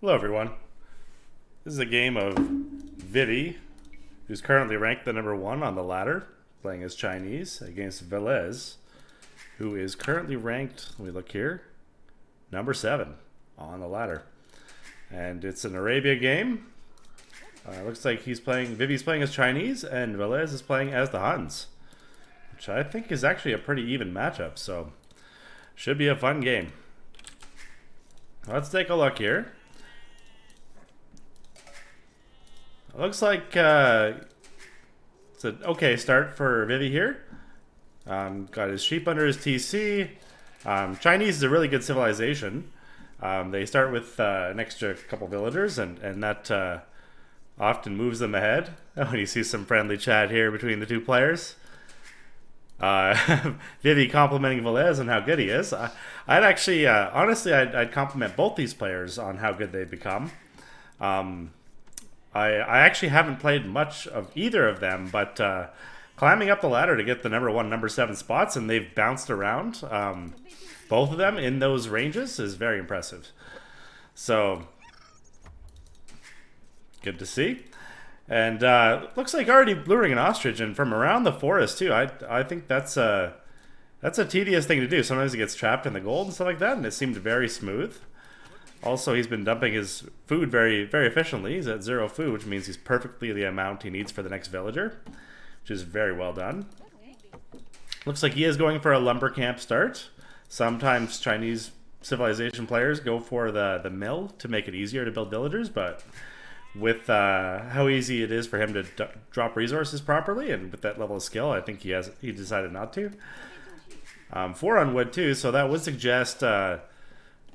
Hello everyone. This is a game of Vivi, who's currently ranked the number 1 on the ladder, playing as Chinese, against Villese, who is currently ranked, let me look here, number 7 on the ladder. And it's an Arabia game. Looks like Vivi's playing as Chinese, and Villese is playing as the Huns, which I think is actually a pretty even matchup, so should be a fun game. Let's take a look here. It looks like it's an okay start for Vivi here. Got his sheep under his TC. Chinese is a really good civilization. They start with an extra couple villagers, and that often moves them ahead. When you see some friendly chat here between the two players. Vivi complimenting Villese on how good he is. I'd actually, honestly, I'd compliment both these players on how good they've become. I actually haven't played much of either of them, but climbing up the ladder to get the number 1, number 7 spots, and they've bounced around, both of them in those ranges, is very impressive. So, good to see. And looks like already luring an ostrich, and from around the forest too. I think that's a tedious thing to do. Sometimes he gets trapped in the gold and stuff like that, and it seemed very smooth. Also, he's been dumping his food very, very efficiently. He's at 0 food, which means he's perfectly the amount he needs for the next villager, which is very well done. Looks like he is going for a lumber camp start. Sometimes Chinese civilization players go for the mill to make it easier to build villagers, but with how easy it is for him to drop resources properly, and with that level of skill, I think he decided not to. 4 on wood too, so that would suggest...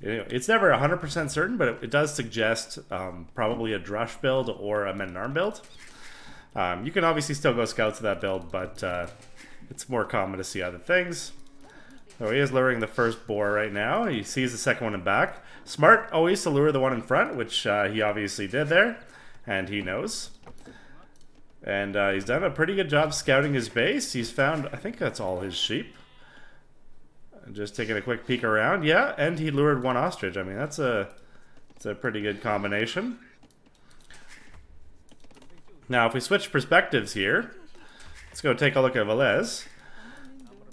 it's never 100% certain, but it does suggest probably a drush build or a men-at-arm build. You can obviously still go scouts to that build, but it's more common to see other things. So he is luring the first boar right now. He sees the second one in back. Smart always to lure the one in front, which he obviously did there, and he knows. And he's done a pretty good job scouting his base. He's found, I think that's all his sheep. Just taking a quick peek around, yeah, and he lured 1 ostrich. I mean, it's a pretty good combination. Now, if we switch perspectives here, let's go take a look at Villese.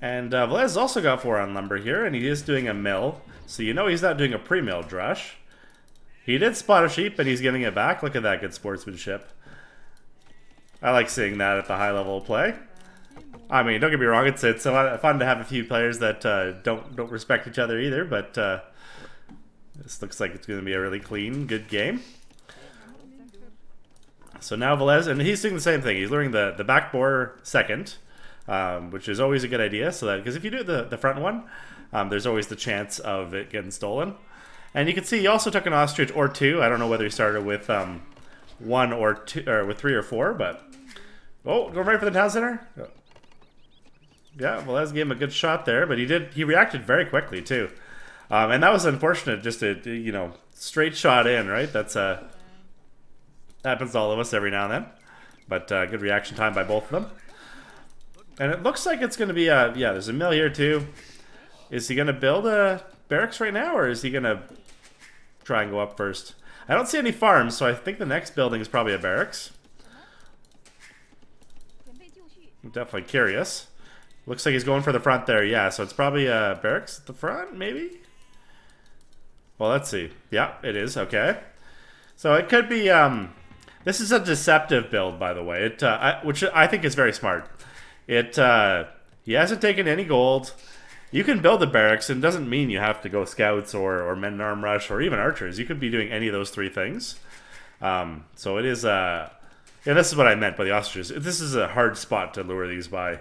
And Villese also got 4 on lumber here, and he is doing a mill, so you know he's not doing a pre-mill drush. He did spot a sheep, and he's giving it back. Look at that good sportsmanship. I like seeing that at the high level of play. I mean, don't get me wrong, it's a lot of fun to have a few players that don't respect each other either, but this looks like it's going to be a really clean, good game. So now Villese, and he's doing the same thing. He's luring the back boar second, which is always a good idea, so that because if you do the front one, there's always the chance of it getting stolen. And you can see he also took an ostrich or 2. I don't know whether he started with 1 or 2, or with 3 or 4, but oh, going right for the town center. Yeah, Villese gave him a good shot there, but he reacted very quickly too, and that was unfortunate. Just a straight shot in, right? That's happens to all of us every now and then, but good reaction time by both of them. And it looks like it's going to be yeah. There's a mill here too. Is he going to build a barracks right now, or is he going to try and go up first? I don't see any farms, so I think the next building is probably a barracks. I'm definitely curious. Looks like he's going for the front there, yeah, so it's probably a barracks at the front, maybe? Well, let's see. Yeah, it is, okay. So it could be, this is a deceptive build, by the way, which I think is very smart. He hasn't taken any gold. You can build the barracks, and it doesn't mean you have to go scouts or men-at-arm rush or even archers. You could be doing any of those 3 things. So it is, yeah, this is what I meant by the ostriches. This is a hard spot to lure these by.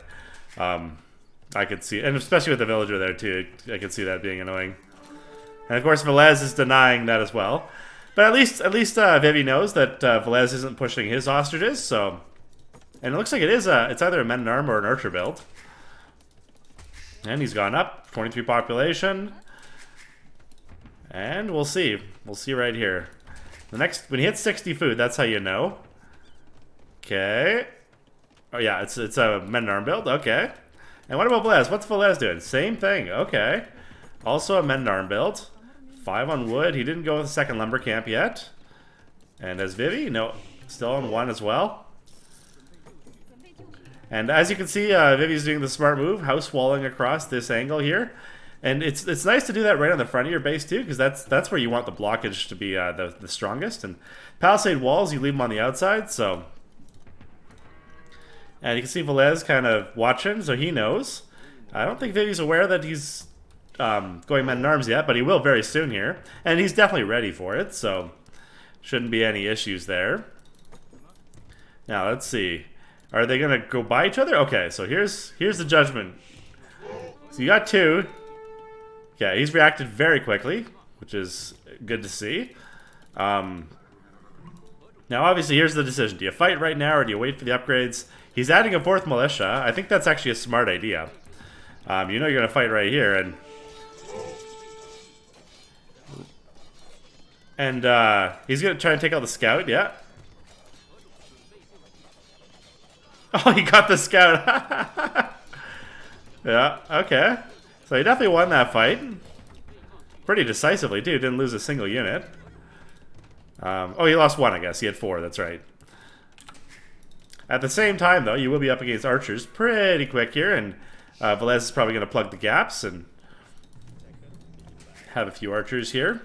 I could see, and especially with the villager there too, I could see that being annoying. And of course, Villese is denying that as well. But at least Vivi knows that Villese isn't pushing his ostriches. So, and it looks like it's either a men-at-arm or an archer build. And he's gone up, 23 population, and we'll see. We'll see right here. When he hits 60 food, that's how you know. Okay. Oh yeah, it's a men-at-arm build. Okay. And what about Villese? What's Villese doing? Same thing. Okay. Also a men-at-arm build. 5 on wood. He didn't go with the second lumber camp yet. And as Vivi, no, still on 1 as well. And as you can see, Vivi's doing the smart move, house walling across this angle here. And it's nice to do that right on the front of your base too, because that's where you want the blockage to be the strongest. And palisade walls, you leave them on the outside, so... And you can see Villese kind of watching, so he knows. I don't think Vivi's aware that he's going man-at-arms yet, but he will very soon here. And he's definitely ready for it, so shouldn't be any issues there. Now, let's see. Are they going to go by each other? Okay, so here's the judgment. So you got 2. Yeah, he's reacted very quickly, which is good to see. Now, obviously, here's the decision. Do you fight right now, or do you wait for the upgrades? He's adding a 4th militia. I think that's actually a smart idea. You know you're going to fight right here, and he's going to try and take out the scout, yeah. Oh, he got the scout. Yeah, okay. So he definitely won that fight. Pretty decisively, too. Didn't lose a single unit. Oh, he lost 1, I guess. He had 4, that's right. At the same time, though, you will be up against archers pretty quick here, and Villese is probably going to plug the gaps and have a few archers here.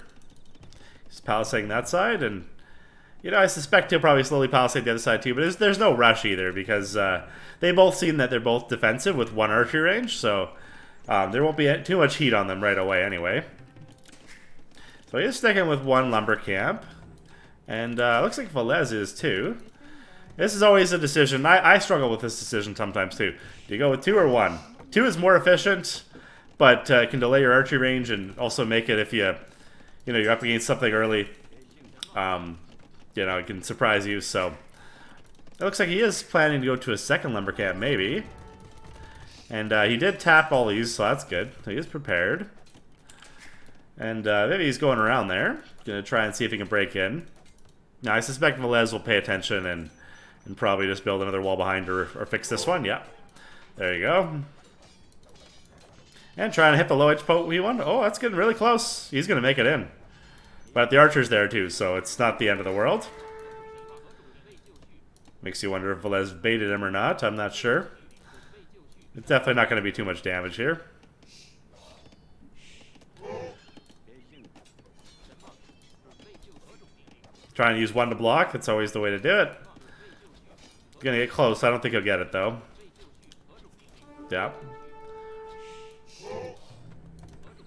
He's palisading that side, and, you know, I suspect he'll probably slowly palisade the other side too, but there's no rush either, because they both seem that they're both defensive with 1 archery range, so there won't be too much heat on them right away anyway. So he's sticking with 1 lumber camp, and looks like Villese is too. This is always a decision. I struggle with this decision sometimes too. Do you go with 2 or 1? 2 is more efficient, but can delay your archery range and also make it if you're up against something early. You know, it can surprise you. So it looks like he is planning to go to a 2nd lumber camp, maybe. And he did tap all these, so that's good. So he is prepared. And maybe he's going around there, gonna try and see if he can break in. Now I suspect Villese will pay attention and probably just build another wall behind or fix this one. Yeah. There you go. And trying to hit the low edge poke one. Oh, that's getting really close. He's going to make it in. But the archer's there too, so it's not the end of the world. Makes you wonder if Villese baited him or not. I'm not sure. It's definitely not going to be too much damage here. Trying to use 1 to block. That's always the way to do it. Gonna get close. I don't think he'll get it though. Yeah.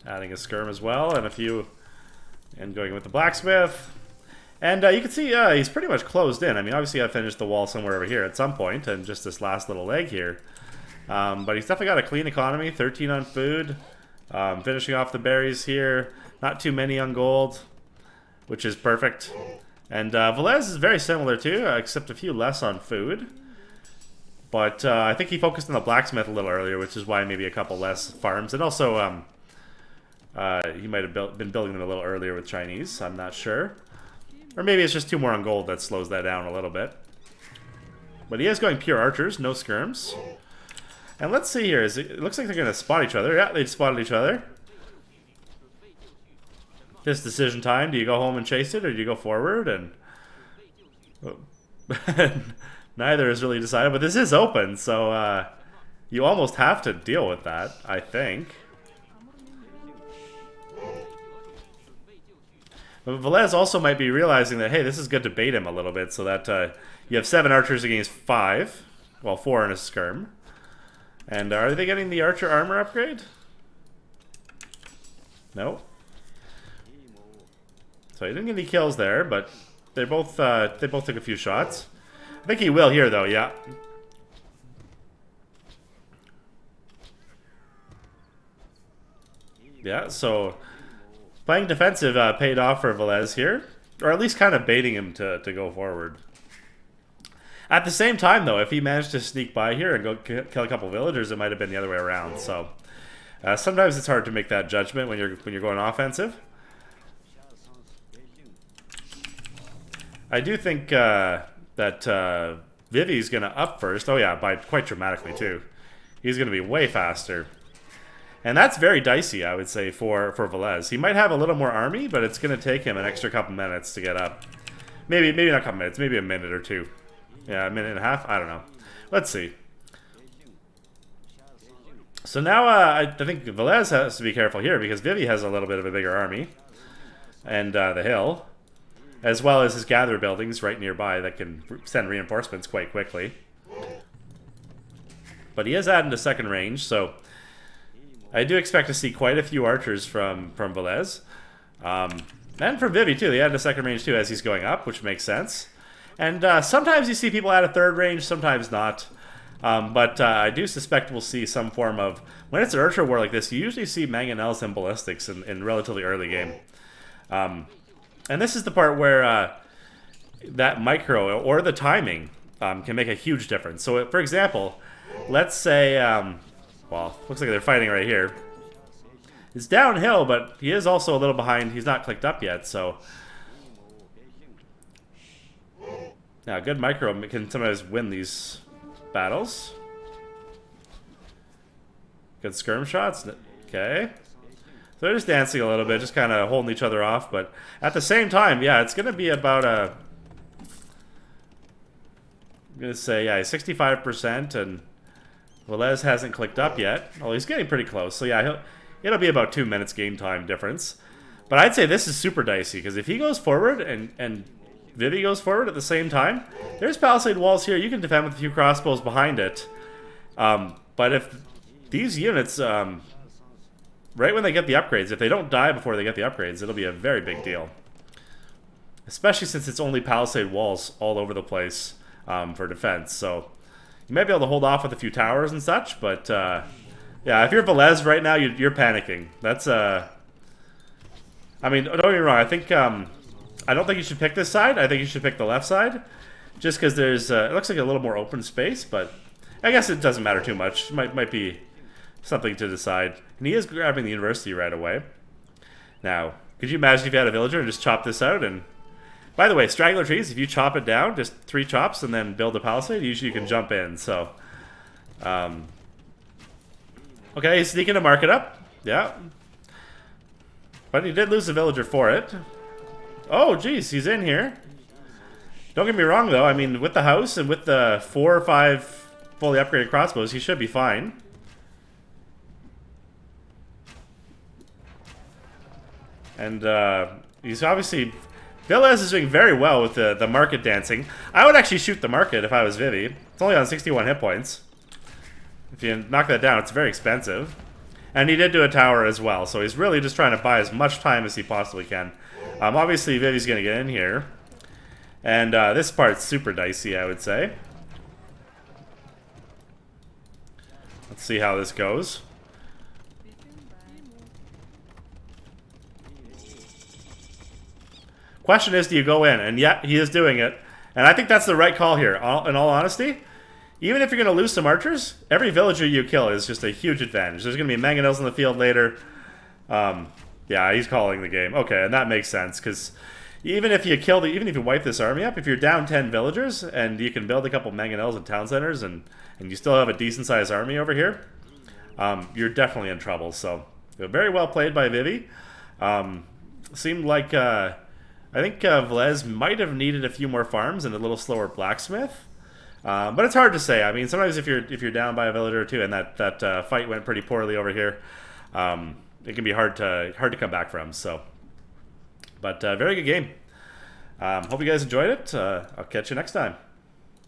Adding a skirm as well, and a few, and going with the blacksmith. And you can see he's pretty much closed in. I mean, obviously I finished the wall somewhere over here at some point, and just this last little leg here. But he's definitely got a clean economy. 13 on food. Finishing off the berries here. Not too many on gold, which is perfect. And Villese is very similar too, except a few less on food. But I think he focused on the blacksmith a little earlier, which is why maybe a couple less farms. And also, he might have been building them a little earlier with Chinese. I'm not sure. Or maybe it's just 2 more on gold that slows that down a little bit. But he is going pure archers, no skirms. And let's see here. It looks like they're going to spot each other. Yeah, they spotted each other. This decision time, do you go home and chase it, or do you go forward? And neither is really decided, but this is open, so you almost have to deal with that, I think. But Villese also might be realizing that, hey, this is good to bait him a little bit, so that you have 7 archers against 5. Well, 4 in a skirm. And are they getting the archer armor upgrade? No. So he didn't get any kills there, but they both took a few shots. I think he will here, though. Yeah. Yeah. So playing defensive paid off for Villese here, or at least kind of baiting him to go forward. At the same time, though, if he managed to sneak by here and go kill a couple villagers, it might have been the other way around. So sometimes it's hard to make that judgment when you're going offensive. I do think that Vivi's going to up first. Oh yeah, by quite dramatically too. He's going to be way faster. And that's very dicey, I would say, for Villese. He might have a little more army, but it's going to take him an extra couple minutes to get up. Maybe not a couple minutes, maybe a minute or two. Yeah, a minute and a half? I don't know. Let's see. So now I think Villese has to be careful here because Vivi has a little bit of a bigger army. And the hill. As well as his gather buildings right nearby that can send reinforcements quite quickly. But he is adding to second range, so I do expect to see quite a few archers from Villese. And from Vivi too. They added a second range too as he's going up, which makes sense. And sometimes you see people add a third range, sometimes not. But I do suspect we'll see some form of... When it's an archer war like this, you usually see mangonels and ballistics in relatively early game. And this is the part where that micro or the timing can make a huge difference. So, for example, let's say... well, looks like they're fighting right here. It's downhill, but he is also a little behind. He's not clicked up yet, so... Now, good micro can sometimes win these battles. Good skirm shots. Okay. So they're just dancing a little bit, just kind of holding each other off. But at the same time, yeah, it's going to be about a... I'm going to say, yeah, 65%, and Villese hasn't clicked up yet. Oh, he's getting pretty close. So yeah, it'll be about 2 minutes game time difference. But I'd say this is super dicey, because if he goes forward and Vivi goes forward at the same time, there's palisade walls here. You can defend with a few crossbows behind it. But if these units, right when they get the upgrades, if they don't die before they get the upgrades, it'll be a very big deal. Especially since it's only palisade walls all over the place for defense. So you might be able to hold off with a few towers and such, but yeah, if you're Villese right now, you're panicking. That's I mean, don't get me wrong. I think I don't think you should pick this side. I think you should pick the left side, just because there's it looks like a little more open space. But I guess it doesn't matter too much. Might be something to decide. And he is grabbing the university right away. Now, could you imagine if you had a villager and just chop this out? And by the way, straggler trees, if you chop it down, just 3 chops and then build a palisade, usually you can jump in. So, okay, he's sneaking to mark it up. Yeah. But he did lose a villager for it. Oh, geez, he's in here. Don't get me wrong, though. I mean, with the house and with the 4 or 5 fully upgraded crossbows, he should be fine. And he's obviously... Villese is doing very well with the market dancing. I would actually shoot the market if I was Vivi. It's only on 61 hit points. If you knock that down, it's very expensive. And he did do a tower as well, so he's really just trying to buy as much time as he possibly can. Obviously, Vivi's going to get in here. And this part's super dicey, I would say. Let's see how this goes. Question is, do you go in? And yeah, he is doing it. And I think that's the right call here, in all honesty. Even if you're going to lose some archers, every villager you kill is just a huge advantage. There's going to be mangonels in the field later. Yeah, he's calling the game. Okay, and that makes sense, because even if you wipe this army up, if you're down 10 villagers, and you can build a couple mangonels and town centers, and you still have a decent-sized army over here, you're definitely in trouble. So, very well played by Vivi. Seemed like... I think Villese might have needed a few more farms and a little slower blacksmith, but it's hard to say. I mean, sometimes if you're down by a villager or two, and that fight went pretty poorly over here, it can be hard to come back from. So, but very good game. Hope you guys enjoyed it. I'll catch you next time.